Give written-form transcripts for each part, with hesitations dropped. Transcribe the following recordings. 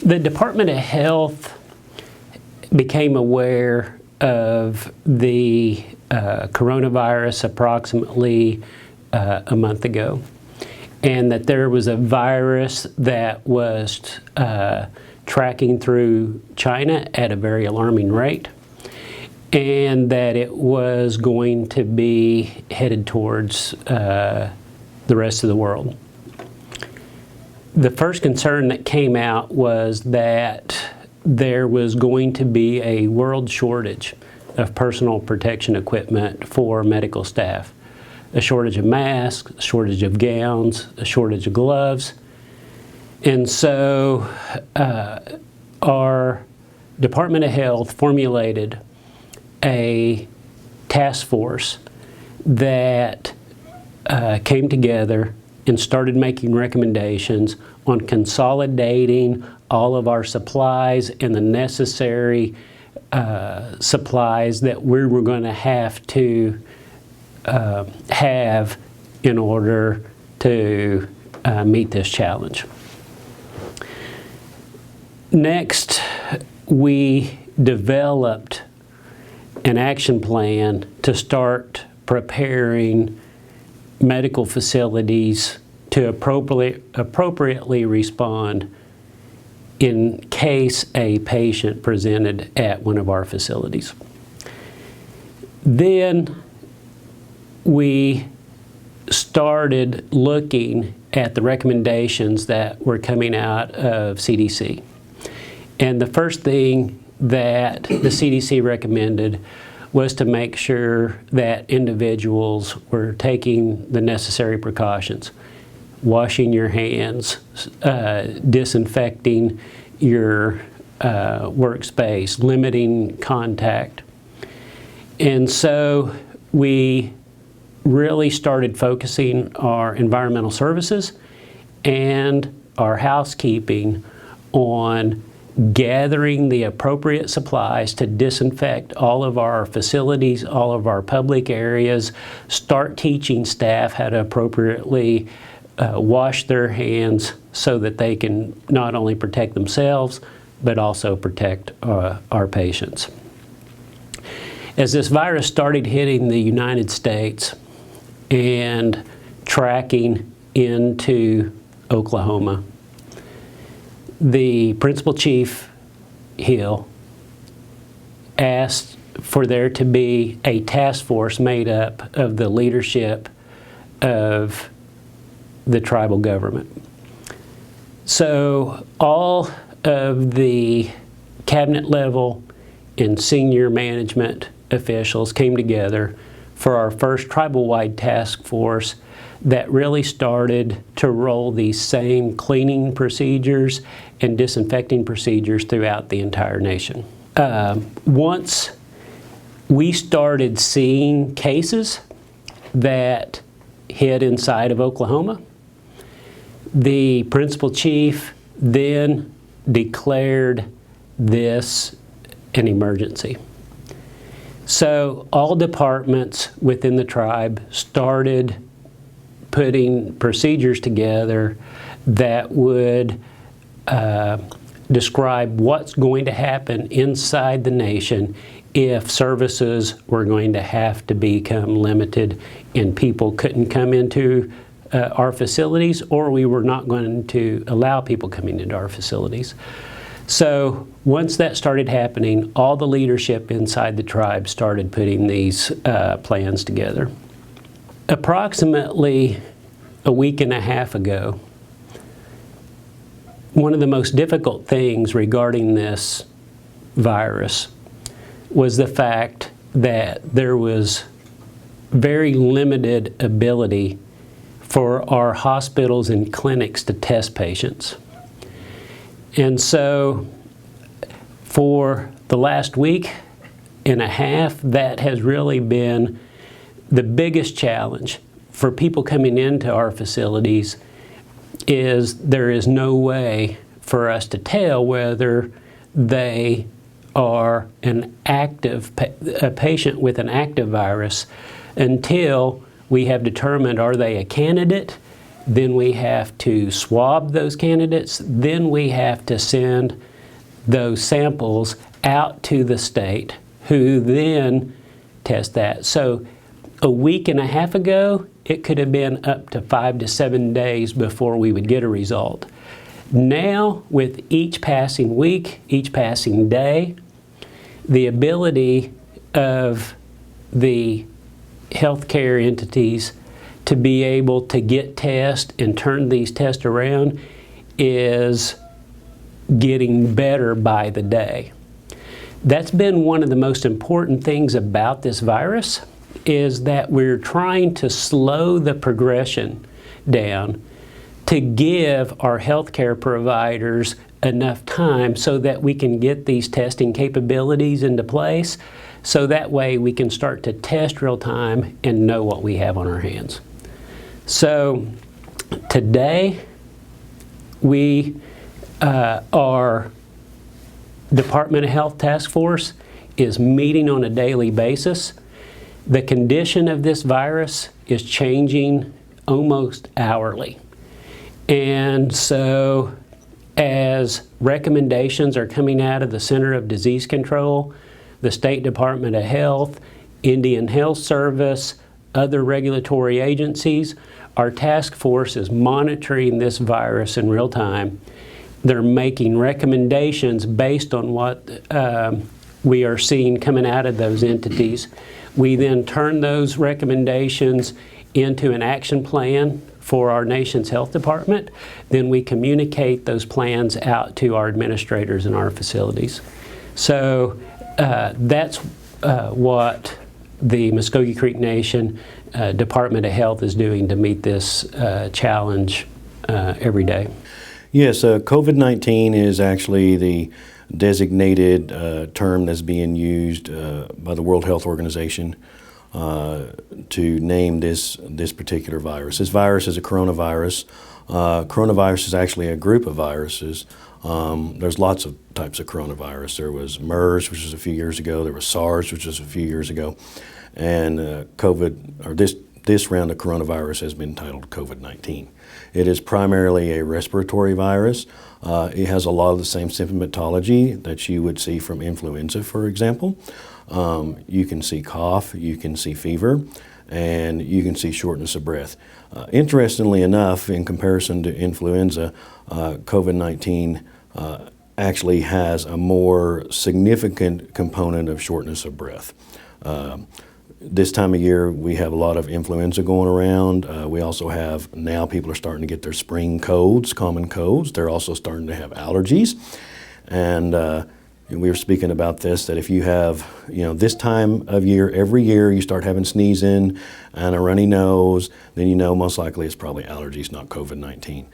The Department of Health became aware of the coronavirus approximately a month ago, and that there was a virus that was tracking through China at a very alarming rate, and that it was going to be headed towards the rest of the world. The first concern that came out was that there was going to be a world shortage of personal protection equipment for medical staff. A shortage of masks, a shortage of gowns, a shortage of gloves. And so our Department of Health formulated a task force that came together and started making recommendations on consolidating all of our supplies and the necessary supplies that we were going to have in order to meet this challenge. Next, we developed an action plan to start preparing medical facilities to appropriately respond in case a patient presented at one of our facilities. Then we started looking at the recommendations that were coming out of CDC. And the first thing that the CDC recommended was to make sure that individuals were taking the necessary precautions, washing your hands, disinfecting your workspace, limiting contact. And so we really started focusing our environmental services and our housekeeping on gathering the appropriate supplies to disinfect all of our facilities, all of our public areas, start teaching staff how to appropriately wash their hands so that they can not only protect themselves, but also protect our patients. As this virus started hitting the United States and tracking into Oklahoma, the Principal Chief Hill asked for there to be a task force made up of the leadership of the tribal government. So all of the cabinet level and senior management officials came together for our first tribal-wide task force that really started to roll these same cleaning procedures and disinfecting procedures throughout the entire nation. Once we started seeing cases that hit inside of Oklahoma, the principal chief then declared this an emergency. So all departments within the tribe started putting procedures together that would describe what's going to happen inside the nation if services were going to have to become limited and people couldn't come into our facilities, or we were not going to allow people coming into our facilities. So once that started happening, all the leadership inside the tribe started putting these plans together. Approximately a week and a half ago, one of the most difficult things regarding this virus was the fact that there was very limited ability for our hospitals and clinics to test patients. And so for the last week and a half, that has really been the biggest challenge for people coming into our facilities. Is there is no way for us to tell whether they are a patient with an active virus until we have determined, are they a candidate then we have to swab those candidates, then we have to send those samples out to the state, who then test that. So a week and a half ago, it could have been up to 5 to 7 days before we would get a result. Now, with each passing week, each passing day, the ability of the healthcare entities to be able to get tests and turn these tests around is getting better by the day. That's been one of the most important things about this virus, is that we're trying to slow the progression down to give our healthcare providers enough time so that we can get these testing capabilities into place, so that way we can start to test real time and know what we have on our hands. So today our Department of Health Task Force is meeting on a daily basis. The condition of this virus is changing almost hourly. And so as recommendations are coming out of the Center of Disease Control, the State Department of Health, Indian Health Service, other regulatory agencies, our task force is monitoring this virus in real time. They're making recommendations based on what we are seeing coming out of those entities. We then turn those recommendations into an action plan for our nation's health department. Then we communicate those plans out to our administrators in our facilities. So that's what the Mvskoke Creek Nation Department of Health is doing to meet this challenge every day. Yes, COVID-19 is actually the designated term that's being used by the World Health Organization to name this particular virus. This virus is a coronavirus. Coronavirus is actually a group of viruses. There's lots of types of coronavirus. There was MERS, which was a few years ago. There was SARS, which was a few years ago. And COVID, or this round of coronavirus has been titled COVID-19. It is primarily a respiratory virus. It has a lot of the same symptomatology that you would see from influenza, for example. You can see cough, you can see fever, and you can see shortness of breath. Interestingly enough, in comparison to influenza, COVID-19 actually has a more significant component of shortness of breath. This time of year, we have a lot of influenza going around. We also have, now people are starting to get their spring colds, common colds. They're also starting to have allergies. And we were speaking about this, that if you have, this time of year, every year you start having sneezing and a runny nose, then you know most likely it's probably allergies, not COVID-19.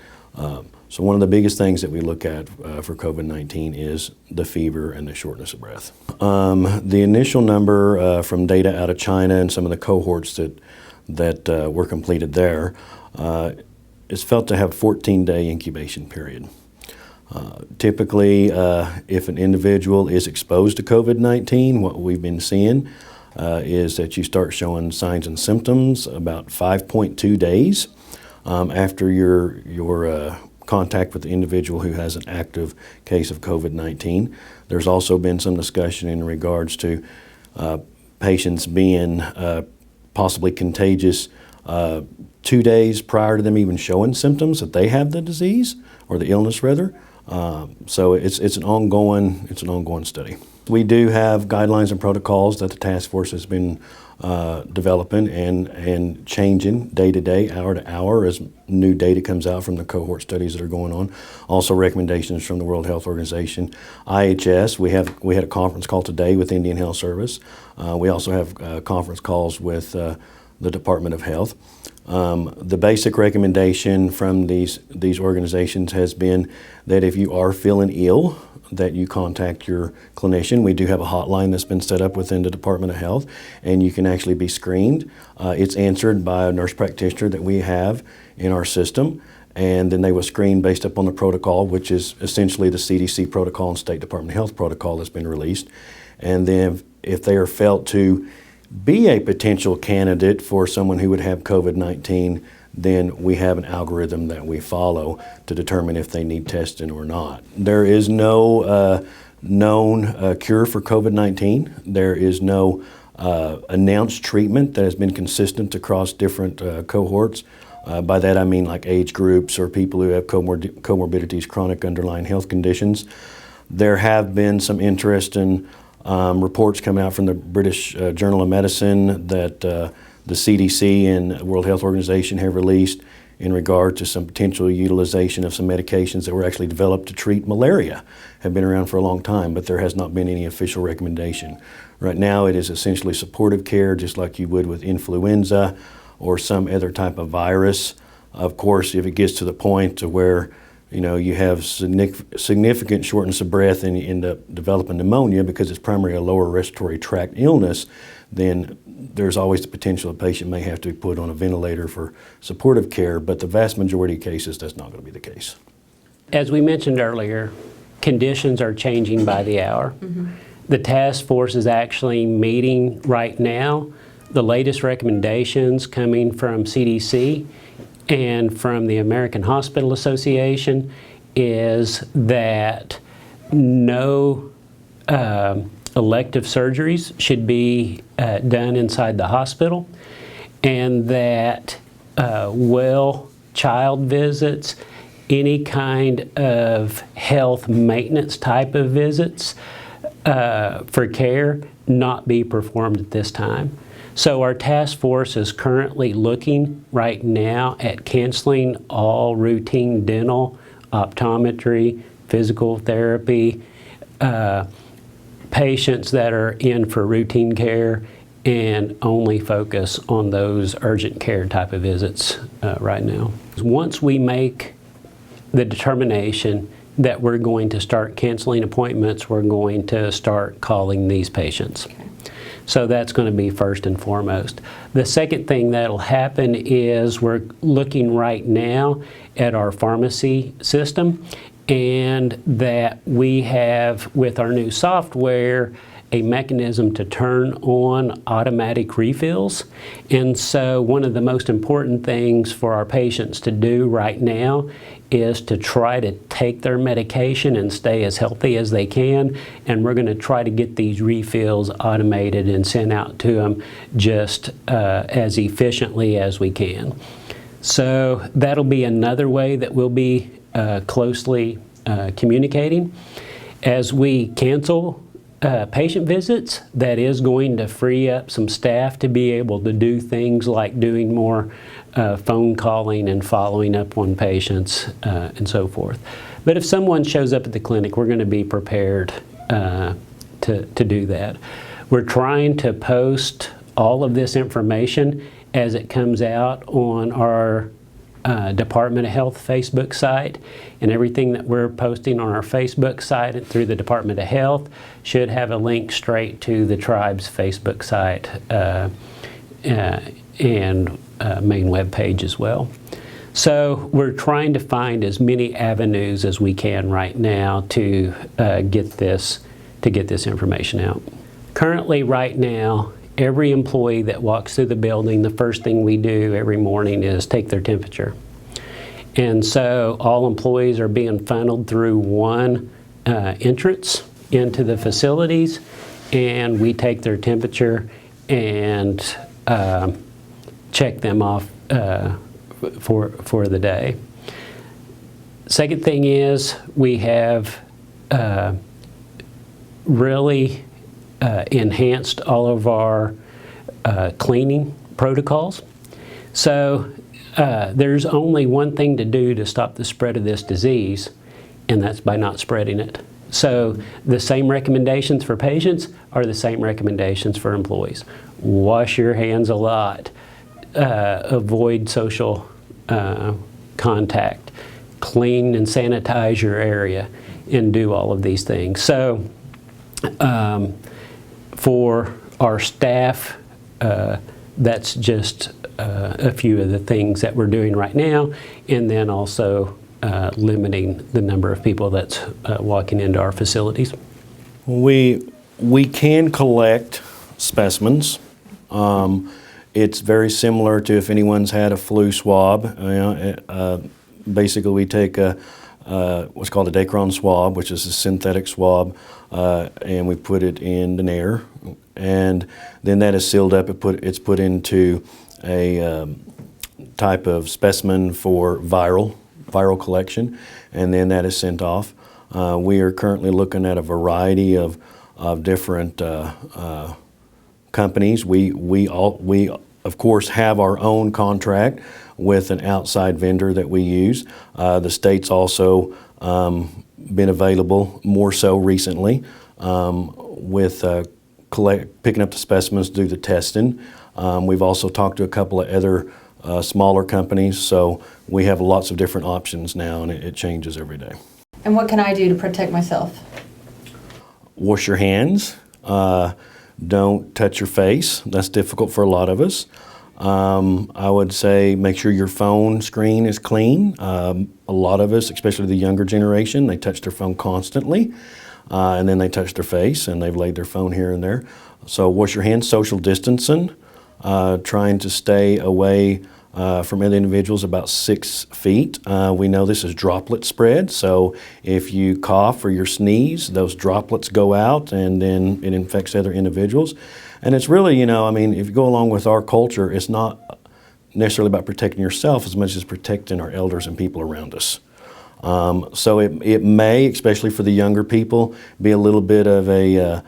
So one of the biggest things that we look at for COVID-19 is the fever and the shortness of breath. The initial number from data out of China and some of the cohorts that were completed there is felt to have a 14-day incubation period. Typically, if an individual is exposed to COVID-19, what we've been seeing is that you start showing signs and symptoms about 5.2 days after your contact with the individual who has an active case of COVID-19. There's also been some discussion in regards to patients being possibly contagious 2 days prior to them even showing symptoms that they have the disease, or the illness rather. So it's an ongoing study. We do have guidelines and protocols that the task force has been developing and changing day to day, hour to hour, as new data comes out from the cohort studies that are going on. Also recommendations from the World Health Organization. IHS, we had a conference call today with Indian Health Service. We also have conference calls with the Department of Health. The basic recommendation from these organizations has been that if you are feeling ill, that you contact your clinician. We do have a hotline that's been set up within the Department of Health, and you can actually be screened. It's answered by a nurse practitioner that we have in our system, and then they will screen based upon the protocol, which is essentially the CDC protocol and State Department of Health protocol that's been released. And then if they are felt to be a potential candidate for someone who would have COVID-19, then we have an algorithm that we follow to determine if they need testing or not. There is no known cure for COVID-19. There is no announced treatment that has been consistent across different cohorts. By that I mean like age groups or people who have comorbidities, chronic underlying health conditions. There have been some interesting reports come out from the British Journal of Medicine that the CDC and World Health Organization have released in regard to some potential utilization of some medications that were actually developed to treat malaria. Have been around for a long time, but there has not been any official recommendation. Right now it is essentially supportive care, just like you would with influenza or some other type of virus. Of course, if it gets to the point to where you have significant shortness of breath and you end up developing pneumonia because it's primarily a lower respiratory tract illness, then there's always the potential a patient may have to be put on a ventilator for supportive care, but the vast majority of cases, that's not going to be the case. As we mentioned earlier, conditions are changing by the hour. The task force is actually meeting right now. The latest recommendations coming from CDC and from the American Hospital Association is that no elective surgeries should be done inside the hospital, and that child visits, any kind of health maintenance type of visits for care not be performed at this time. So our task force is currently looking right now at canceling all routine dental, optometry, physical therapy, patients that are in for routine care, and only focus on those urgent care type of visits right now. Once we make the determination that we're going to start canceling appointments, we're going to start calling these patients. So that's going to be first and foremost. The second thing that'll happen is we're looking right now at our pharmacy system, and that we have, with our new software, a mechanism to turn on automatic refills. And so one of the most important things for our patients to do right now is to try to take their medication and stay as healthy as they can. And we're going to try to get these refills automated and sent out to them just as efficiently as we can. So that'll be another way that we'll be closely communicating. As we cancel patient visits, that is going to free up some staff to be able to do things like doing more phone calling and following up on patients and so forth. But if someone shows up at the clinic, we're going to be prepared to do that. We're trying to post all of this information as it comes out on our Department of Health Facebook site, and everything that we're posting on our Facebook site and through the Department of Health should have a link straight to the tribe's Facebook site and main web page as well. So we're trying to find as many avenues as we can right now to get this information out. Currently, right now, every employee that walks through the building, the first thing we do every morning is take their temperature. And so all employees are being funneled through one entrance into the facilities, and we take their temperature and check them off for the day. Second thing is we have really enhanced all of our cleaning protocols. So there's only one thing to do to stop the spread of this disease, and that's by not spreading it. So the same recommendations for patients are the same recommendations for employees. Wash your hands a lot, avoid social contact, clean and sanitize your area, and do all of these things. So for our staff, that's just a few of the things that we're doing right now, and then also limiting the number of people that's walking into our facilities. We can collect specimens. It's very similar to if anyone's had a flu swab. Basically, we take what's called a Dacron swab, which is a synthetic swab, and we put it in the air, and then that is sealed up. It's put into a type of specimen for viral collection, and then that is sent off. We are currently looking at a variety of different companies. We of course have our own contract with an outside vendor that we use. The state's also been available more so recently with picking up the specimens to do the testing. We've also talked to a couple of other smaller companies, so we have lots of different options now, and it changes every day. And what can I do to protect myself? Wash your hands. Don't touch your face. That's difficult for a lot of us. I would say make sure your phone screen is clean. A lot of us, especially the younger generation, they touch their phone constantly, and then they touch their face, and they've laid their phone here and there. So wash your hands, social distancing, trying to stay away from other individuals about 6 feet. We know this is droplet spread, so if you cough or you sneeze, those droplets go out and then it infects other individuals. And it's really, if you go along with our culture, it's not necessarily about protecting yourself as much as protecting our elders and people around us. So it may, especially for the younger people, be a little bit of a,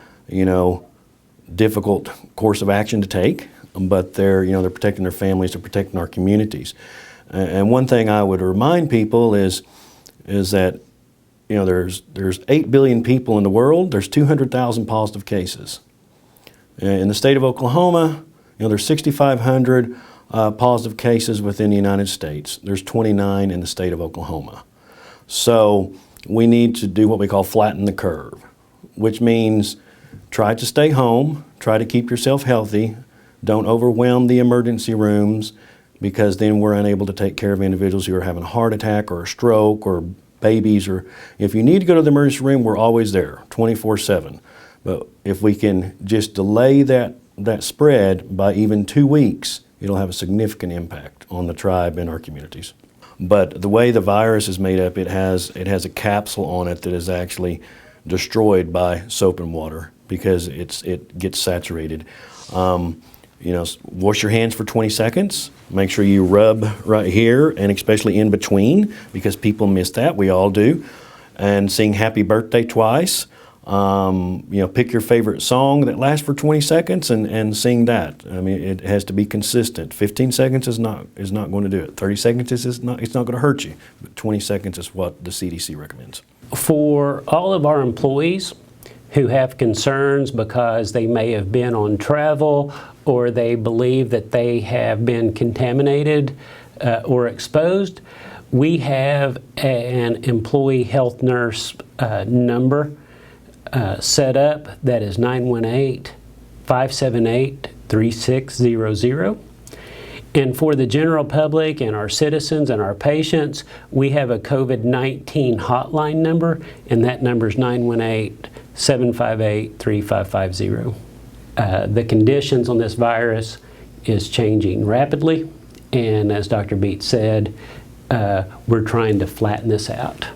difficult course of action to take. But they're protecting their families, they're protecting our communities. And one thing I would remind people is that there's 8 billion people in the world. There's 200,000 positive cases. In the state of Oklahoma, there's 6,500 positive cases within the United States. There's 29 in the state of Oklahoma. So we need to do what we call flatten the curve, which means try to stay home, try to keep yourself healthy. Don't overwhelm the emergency rooms, because then we're unable to take care of individuals who are having a heart attack or a stroke or babies. Or if you need to go to the emergency room, we're always there 24/7. But if we can just delay that spread by even 2 weeks, it'll have a significant impact on the tribe and our communities. But the way the virus is made up, it has a capsule on it that is actually destroyed by soap and water because it gets saturated. Wash your hands for 20 seconds. Make sure you rub right here and especially in between, because people miss that. We all do. And sing happy birthday twice. Pick your favorite song that lasts for 20 seconds and sing that. It has to be consistent. 15 seconds is not going to do it. 30 seconds it's not going to hurt you. But 20 seconds is what the CDC recommends. For all of our employees who have concerns because they may have been on travel or they believe that they have been contaminated or exposed, we have an employee health nurse number set up that is 918-578-3600. And for the general public and our citizens and our patients, we have a COVID-19 hotline number, and that number is 918-758-3550. The conditions on this virus is changing rapidly, and as Dr. Beats said, we're trying to flatten this out.